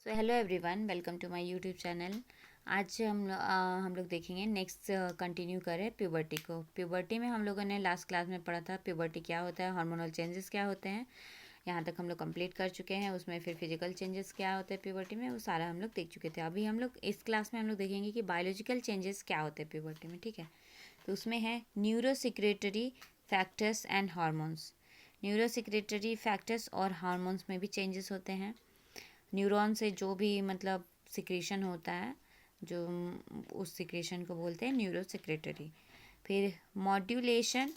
So hello everyone, welcome to my YouTube channel. आज हम लोग देखेंगे नेक्स्ट कंटिन्यू करें प्यूबर्टी को। प्यूबर्टी में हम लोगों ने लास्ट क्लास में पढ़ा था प्यूबर्टी क्या होता है, हार्मोनल चेंजेस क्या होते हैं। यहाँ तक हम लोग कंप्लीट कर चुके हैं। उसमें फिर फिजिकल चेंजेस क्या होते हैं प्यूबर्टी में, वो सारा हम लोग देख चुके थे। अभी हम लोग इस क्लास में हम लोग देखेंगे कि बायोलॉजिकल चेंजेस क्या होते हैं प्यूबर्टी में। ठीक है, तो उसमें है neurosecretory factors and hormones. Neurosecretory factors और हार्मोन्स में भी चेंजेस होते हैं। न्यूरॉन से जो भी मतलब सिक्रेशन होता है, जो उस सिक्रेशन को बोलते हैं न्यूरो सिक्रेटरी। फिर modulation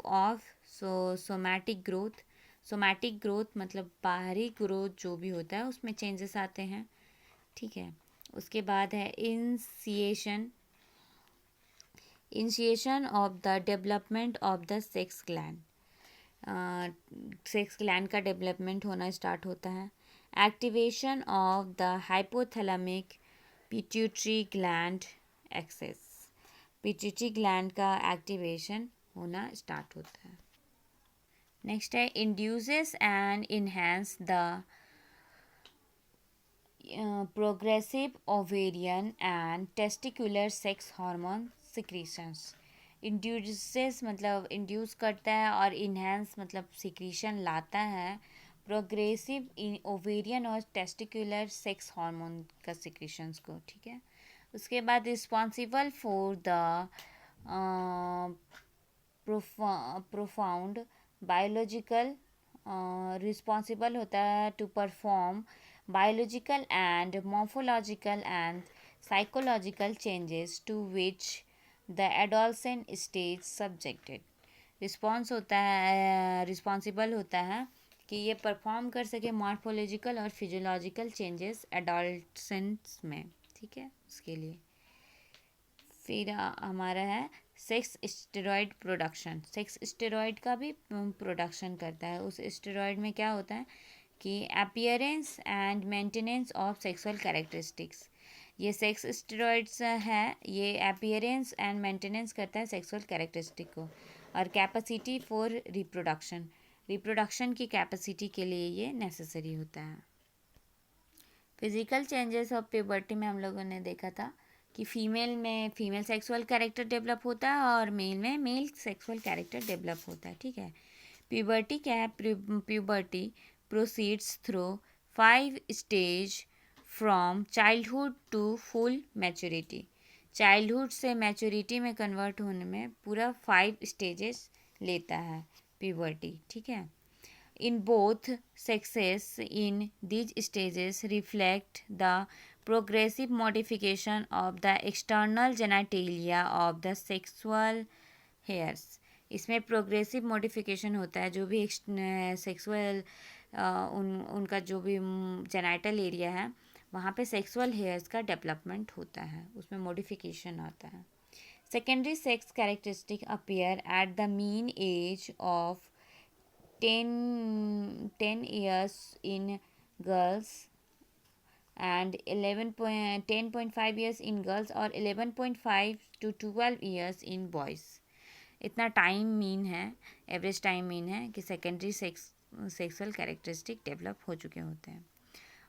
of somatic growth. Somatic growth मतलब बाहरी ग्रोथ जो भी होता है उसमें चेंजेस आते हैं। ठीक है, उसके बाद है initiation of the development of the sex gland. Sex gland का डेवलपमेंट होना स्टार्ट होता है। Activation of the hypothalamic pituitary gland axis. Pituitary gland का एक्टिवेशन होना स्टार्ट होता है। नेक्स्ट है induces and enhance the progressive ovarian and testicular sex hormone secretions. Induces मतलब इंड्यूस करता है और इन्हेंस मतलब सिक्रीशन लाता है प्रोग्रेसिव ओवेरियन और टेस्टिकुलर सेक्स हार्मोन का सिक्रीशंस को। ठीक है, उसके बाद responsible for the profound biological responsible होता है to perform biological and morphological and psychological changes to which the adolescent stage subjected। Responsible होता है कि ये परफॉर्म कर सके मॉर्फोलॉजिकल और फिजियोलॉजिकल चेंजेस एडोलसेंट्स में। ठीक है, उसके लिए फिर हमारा है sex steroid production. Sex steroid का भी प्रोडक्शन करता है। उस स्टेरॉयड में क्या होता है कि appearance and maintenance of sexual characteristics. ये सेक्स स्टेरॉइड्स है, ये अपीयरेंस एंड मेंटेनेंस करता है सेक्सुअल कैरेक्टरिस्टिक को। और कैपेसिटी फॉर रिप्रोडक्शन, रिप्रोडक्शन की कैपेसिटी के लिए ये नेसेसरी होता है। फिजिकल चेंजेस ऑफ प्यूबर्टी में हम लोगों ने देखा था कि फीमेल में फीमेल सेक्सुअल कैरेक्टर डेवलप होता है और मेल में मेल सेक्सुअल कैरेक्टर डेवलप होता है। ठीक है, प्यूबर्टी क्या है? Puberty proceeds through 5 stages from childhood to full maturity। Childhood से मैच्योरिटी में कन्वर्ट होने में पूरा 5 स्टेजेस लेता है प्यूबर्टी। ठीक है, in both sexes in these stages reflect the progressive modification of the external genitalia of the sexual hairs. इसमें प्रोग्रेसिव मॉडिफिकेशन होता है, जो भी सेक्सुअल उनका जो भी जेनाइटल एरिया है वहाँ पे सेक्सुअल हेयर्स का डेवलपमेंट होता है, उसमें मॉडिफिकेशन आता है। Secondary sex characteristic appear at the mean age of 10 years in girls and 10.5 years in girls और 11.5 to 12 years in boys। इतना टाइम मीन है, एवरेज टाइम मीन है कि सेकेंडरी सेक्सुअल कैरेक्टरिस्टिक डेवलप हो चुके होते हैं।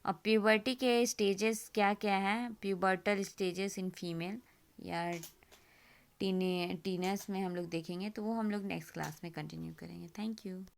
अब प्यूबर्टी के स्टेजेस क्या क्या हैं? प्यूबर्टल स्टेजेस इन फीमेल या टीनर्स में हम लोग देखेंगे, तो वो हम लोग नेक्स्ट क्लास में कंटिन्यू करेंगे। Thank you.